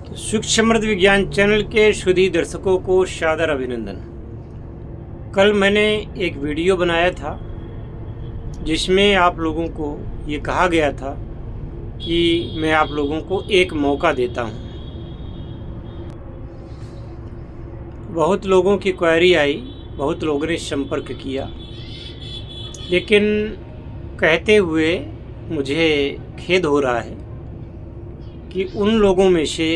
सूक्ष्म समृद्ध विज्ञान चैनल के शुद्ध दर्शकों को सादर अभिनंदन। कल मैंने एक वीडियो बनाया था जिसमें आप लोगों को ये कहा गया था कि मैं आप लोगों को एक मौका देता हूँ। बहुत लोगों की क्वेरी आई, बहुत लोगों ने संपर्क किया, लेकिन कहते हुए मुझे खेद हो रहा है कि उन लोगों में से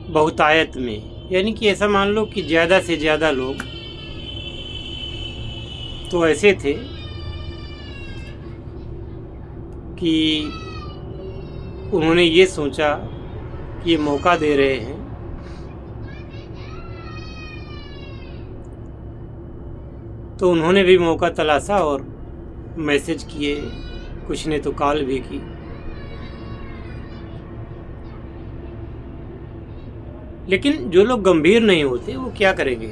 बहुतायत में, यानी कि ऐसा मान लो कि ज़्यादा से ज़्यादा लोग तो ऐसे थे कि उन्होंने ये सोचा कि ये मौका दे रहे हैं तो उन्होंने भी मौका तलाशा और मैसेज किए, कुछ ने तो कॉल भी की। लेकिन जो लोग गंभीर नहीं होते वो क्या करेंगे?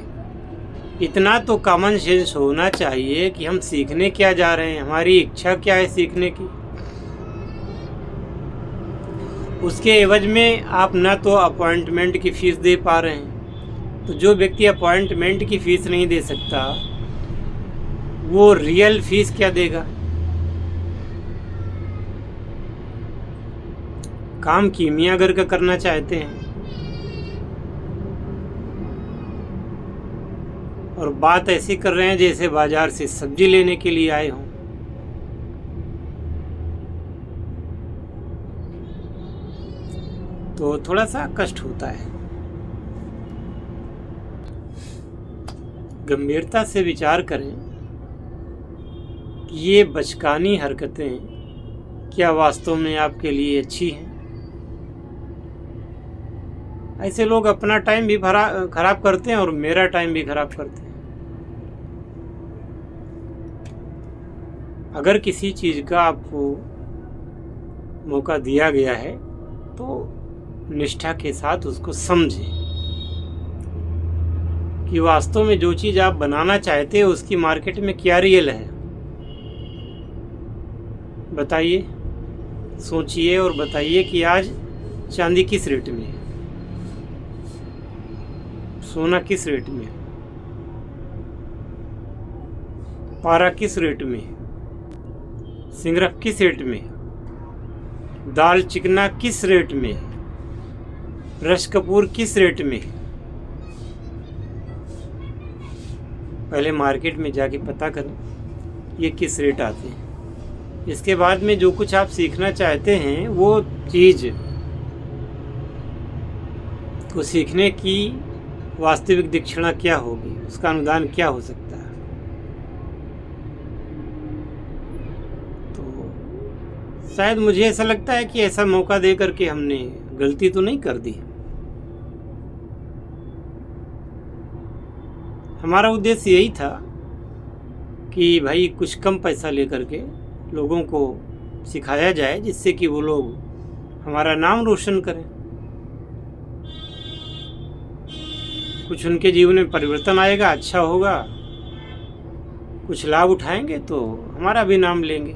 इतना तो कॉमन सेंस होना चाहिए कि हम सीखने क्या जा रहे हैं, हमारी इच्छा क्या है सीखने की। उसके एवज में आप ना तो अपॉइंटमेंट की फ़ीस दे पा रहे हैं, तो जो व्यक्ति अपॉइंटमेंट की फ़ीस नहीं दे सकता वो रियल फीस क्या देगा? काम कीमिया अगर का करना चाहते हैं और बात ऐसी कर रहे हैं जैसे बाजार से सब्जी लेने के लिए आए हों, तो थोड़ा सा कष्ट होता है। गंभीरता से विचार करें कि ये बचकानी हरकतें क्या वास्तव में आपके लिए अच्छी हैं? ऐसे लोग अपना टाइम भी खराब करते हैं और मेरा टाइम भी खराब करते हैं। अगर किसी चीज़ का आपको मौका दिया गया है तो निष्ठा के साथ उसको समझें कि वास्तव में जो चीज़ आप बनाना चाहते हो उसकी मार्केट में क्या रियल है। बताइए, सोचिए और बताइए कि आज चांदी किस रेट में है, सोना किस रेट में है, पारा किस रेट में है, सिंगरफ किस रेट में है, दाल चिकना किस रेट में है, रस कपूर किस रेट में है। पहले मार्केट में जाके पता करें ये किस रेट आते हैं। इसके बाद में जो कुछ आप सीखना चाहते हैं वो चीज़ को सीखने की वास्तविक दक्षिणा क्या होगी, उसका अनुदान क्या हो सकता है। तो शायद मुझे ऐसा लगता है कि ऐसा मौका दे करके हमने गलती तो नहीं कर दी। हमारा उद्देश्य यही था कि भाई कुछ कम पैसा लेकर के लोगों को सिखाया जाए जिससे कि वो लोग हमारा नाम रोशन करें, कुछ उनके जीवन में परिवर्तन आएगा, अच्छा होगा, कुछ लाभ उठाएंगे तो हमारा भी नाम लेंगे।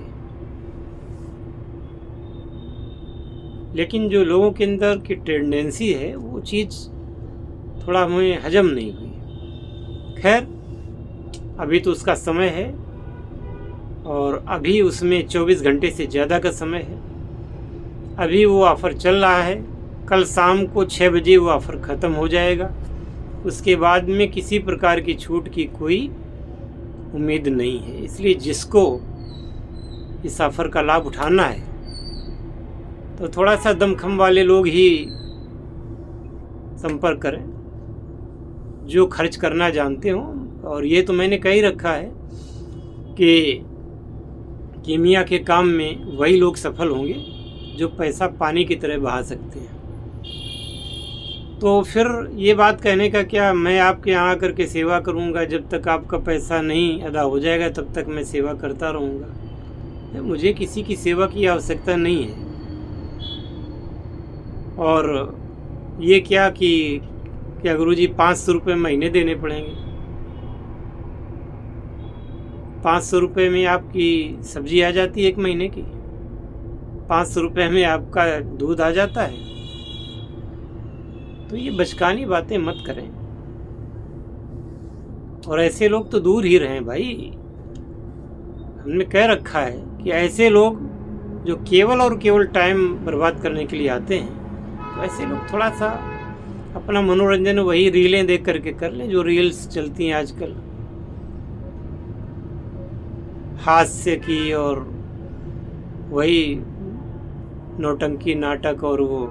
लेकिन जो लोगों के अंदर की टेंडेंसी है वो चीज़ थोड़ा हमें हजम नहीं हुई। खैर, अभी तो उसका समय है और अभी उसमें 24 घंटे से ज़्यादा का समय है। अभी वो ऑफ़र चल रहा है, कल शाम को 6 बजे वो ऑफ़र ख़त्म हो जाएगा। उसके बाद में किसी प्रकार की छूट की कोई उम्मीद नहीं है। इसलिए जिसको इस ऑफ़र का लाभ उठाना है तो थोड़ा सा दमखम वाले लोग ही संपर्क करें जो खर्च करना जानते हों। और ये तो मैंने कह ही रखा है कि कीमिया के काम में वही लोग सफल होंगे जो पैसा पानी की तरह बहा सकते हैं। तो फिर ये बात कहने का क्या, मैं आपके यहाँ आकर के सेवा करूँगा, जब तक आपका पैसा नहीं अदा हो जाएगा तब तक मैं सेवा करता रहूँगा। मुझे किसी की सेवा की आवश्यकता नहीं है। और ये क्या कि क्या गुरुजी 500 रुपये महीने देने पड़ेंगे? 500 रुपये में आपकी सब्जी आ जाती है 1 महीने की। 500 रुपये में आपका दूध आ जाता है। तो ये बचकानी बातें मत करें, और ऐसे लोग तो दूर ही रहें भाई। हमने कह रखा है कि ऐसे लोग जो केवल और केवल टाइम बर्बाद करने के लिए आते हैं, तो ऐसे लोग थोड़ा सा अपना मनोरंजन वही रीलें देख करके कर लें जो रील्स चलती हैं आजकल, हास्य की, और वही नौटंकी नाटक और वो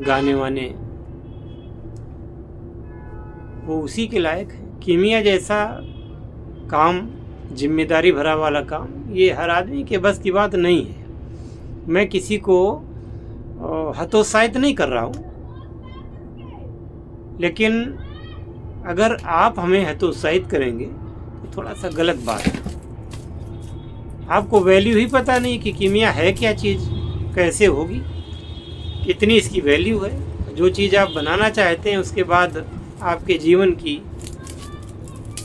गाने वाने, वो उसी के लायक है। कीमिया जैसा काम, जिम्मेदारी भरा वाला काम, ये हर आदमी के बस की बात नहीं है। मैं किसी को हतोत्साहित नहीं कर रहा हूँ, लेकिन अगर आप हमें हतोत्साहित करेंगे तो थोड़ा सा गलत बात है। आपको वैल्यू ही पता नहीं कि कीमिया है क्या चीज़, कैसे होगी, कितनी इसकी वैल्यू है। जो चीज़ आप बनाना चाहते हैं उसके बाद आपके जीवन की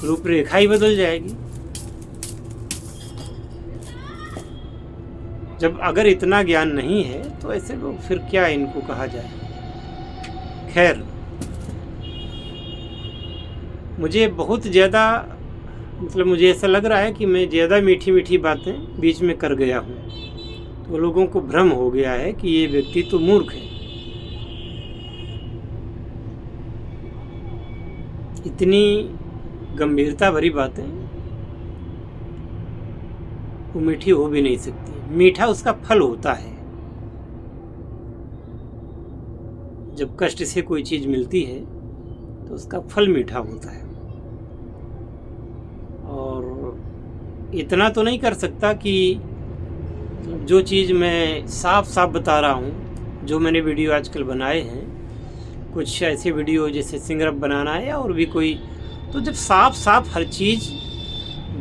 रूपरेखा ही बदल जाएगी। जब अगर इतना ज्ञान नहीं है तो ऐसे लोग फिर क्या इनको कहा जाए। खैर, मुझे बहुत ज़्यादा मुझे ऐसा लग रहा है कि मैं ज़्यादा मीठी मीठी बातें बीच में कर गया हूँ, तो लोगों को भ्रम हो गया है कि ये व्यक्ति तो मूर्ख है। इतनी गंभीरता भरी बातें वो मीठी हो भी नहीं सकती। मीठा उसका फल होता है। जब कष्ट से कोई चीज़ मिलती है तो उसका फल मीठा होता है। और इतना तो नहीं कर सकता कि जो चीज़ मैं साफ साफ बता रहा हूँ, जो मैंने वीडियो आजकल बनाए हैं, कुछ ऐसे वीडियो जैसे सिंगरप बनाना है या और भी कोई, तो जब साफ साफ हर चीज़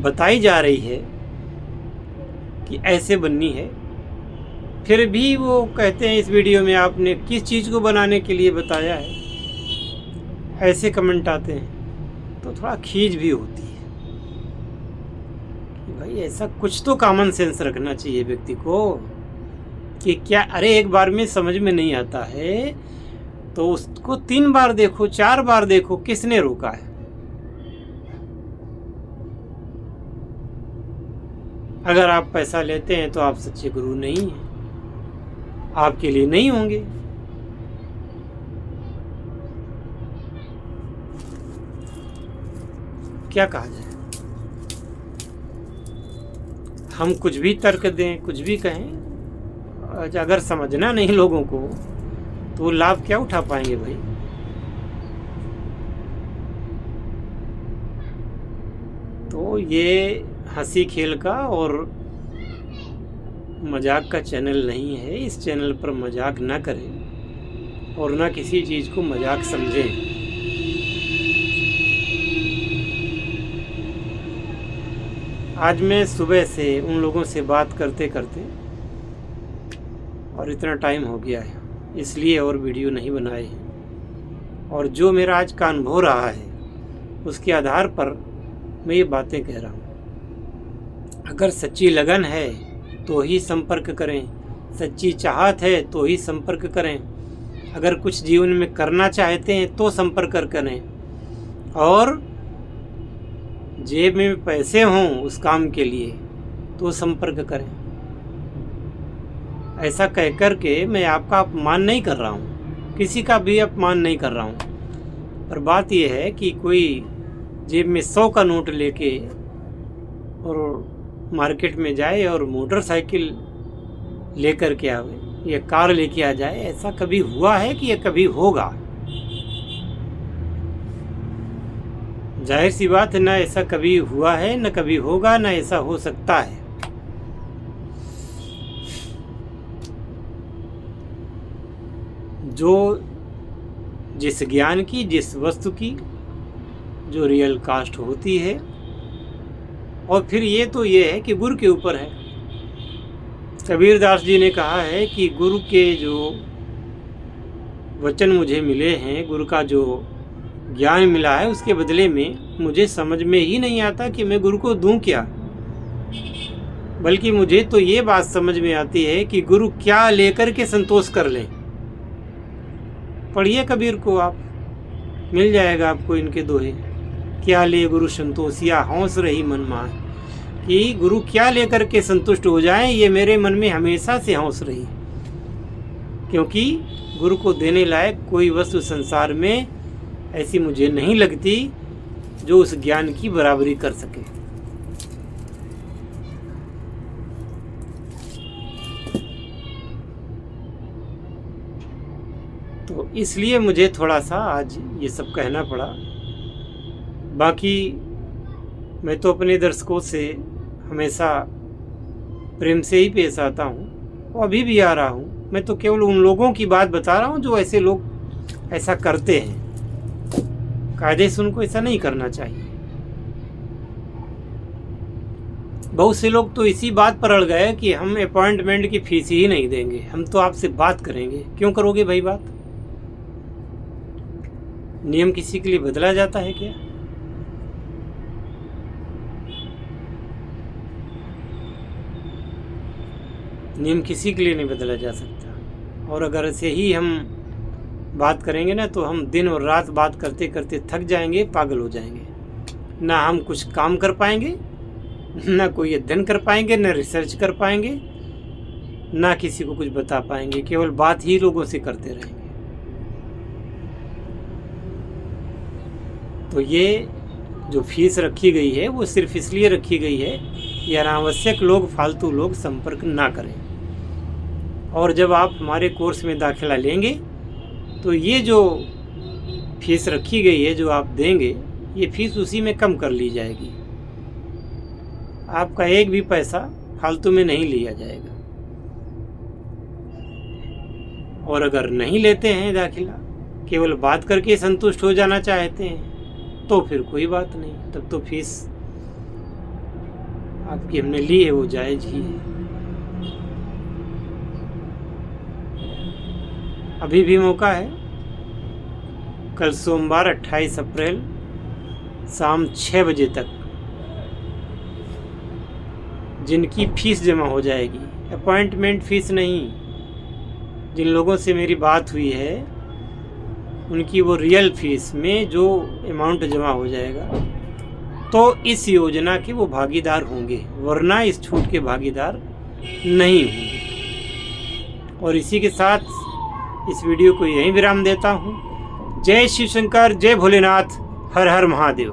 बताई जा रही है कि ऐसे बननी है, फिर भी वो कहते हैं इस वीडियो में आपने किस चीज़ को बनाने के लिए बताया है, ऐसे कमेंट आते हैं। तो थोड़ा खींच भी होती है कि भाई ऐसा कुछ तो कॉमन सेंस रखना चाहिए व्यक्ति को कि क्या, अरे एक बार में समझ में नहीं आता है तो उसको 3 बार देखो, 4 बार देखो, किसने रोका है। अगर आप पैसा लेते हैं तो आप सच्चे गुरु नहीं हैं, आपके लिए नहीं होंगे। क्या कहा जाए, हम कुछ भी तर्क दें, कुछ भी कहें, अगर समझना नहीं लोगों को तो वो लाभ क्या उठा पाएंगे भाई। तो ये हंसी खेल का और मजाक का चैनल नहीं है। इस चैनल पर मजाक ना करें और ना किसी चीज़ को मजाक समझें। आज मैं सुबह से उन लोगों से बात करते करते और इतना टाइम हो गया है, इसलिए और वीडियो नहीं बनाए हैं। और जो मेरा आज का अनुभव रहा है उसके आधार पर मैं ये बातें कह रहा हूँ। अगर सच्ची लगन है तो ही संपर्क करें, सच्ची चाहत है तो ही संपर्क करें। अगर कुछ जीवन में करना चाहते हैं तो संपर्क करें, और जेब में पैसे हों उस काम के लिए तो संपर्क करें। ऐसा कह कर के मैं आपका अपमान नहीं कर रहा हूँ, किसी का भी अपमान नहीं कर रहा हूँ, पर बात यह है कि कोई जेब में 100 का नोट लेके और मार्केट में जाए और मोटरसाइकिल लेकर के आवे या कार लेके आ जाए, ऐसा कभी हुआ है कि यह कभी होगा? जाहिर सी बात है, ना ऐसा कभी हुआ है, ना कभी होगा, ना ऐसा हो सकता है। जो जिस ज्ञान की, जिस वस्तु की जो रियल कास्ट होती है, और फिर ये तो ये है कि गुरु के ऊपर है। कबीर दास जी ने कहा है कि गुरु के जो वचन मुझे मिले हैं, गुरु का जो ज्ञान मिला है, उसके बदले में मुझे समझ में ही नहीं आता कि मैं गुरु को दूं क्या। बल्कि मुझे तो ये बात समझ में आती है कि गुरु क्या लेकर के संतोष कर लें। पढ़िए कबीर को आप, मिल जाएगा आपको इनके दोहे। क्या ले गुरु संतोषिया हौस रही मन माह, कि गुरु क्या लेकर के संतुष्ट हो जाएं, ये मेरे मन में हमेशा से हौस रही। क्योंकि गुरु को देने लायक कोई वस्तु संसार में ऐसी मुझे नहीं लगती जो उस ज्ञान की बराबरी कर सके। तो इसलिए मुझे थोड़ा सा आज ये सब कहना पड़ा। बाकी मैं तो अपने दर्शकों से हमेशा प्रेम से ही पेश आता हूँ और अभी भी आ रहा हूँ। मैं तो केवल उन लोगों की बात बता रहा हूँ जो ऐसे लोग ऐसा करते हैं। कायदे से उनको ऐसा नहीं करना चाहिए। बहुत से लोग तो इसी बात पर अड़ गए कि हम अपॉइंटमेंट की फीस ही नहीं देंगे, हम तो आपसे बात करेंगे। क्यों करोगे भाई बात? नियम किसी के लिए बदला जाता है क्या? नियम किसी के लिए नहीं बदला जा सकता। और अगर ऐसे ही हम बात करेंगे ना तो हम दिन और रात बात करते करते थक जाएंगे, पागल हो जाएंगे। ना हम कुछ काम कर पाएंगे, ना कोई अध्ययन कर पाएंगे, ना रिसर्च कर पाएंगे, ना किसी को कुछ बता पाएंगे। केवल बात ही लोगों से करते रहेंगे। तो ये जो फीस रखी गई है वो सिर्फ इसलिए रखी गई है कि अनावश्यक लोग, फालतू लोग संपर्क ना करें। और जब आप हमारे कोर्स में दाखिला लेंगे तो ये जो फीस रखी गई है जो आप देंगे, ये फीस उसी में कम कर ली जाएगी। आपका एक भी पैसा फालतू में नहीं लिया जाएगा। और अगर नहीं लेते हैं दाखिला, केवल बात करके संतुष्ट हो जाना चाहते हैं, तो फिर कोई बात नहीं। तब तो फीस आपकी हमने ली है, वो जायज़ ही है। अभी भी मौका है। कल सोमवार 28 अप्रैल शाम 6 बजे तक जिनकी फीस जमा हो जाएगी, अपॉइंटमेंट फीस नहीं, जिन लोगों से मेरी बात हुई है उनकी वो रियल फीस में जो अमाउंट जमा हो जाएगा, तो इस योजना के वो भागीदार होंगे, वरना इस छूट के भागीदार नहीं होंगे। और इसी के साथ इस वीडियो को यहीं विराम देता हूँ। जय शिव शंकर, जय भोलेनाथ, हर हर महादेव।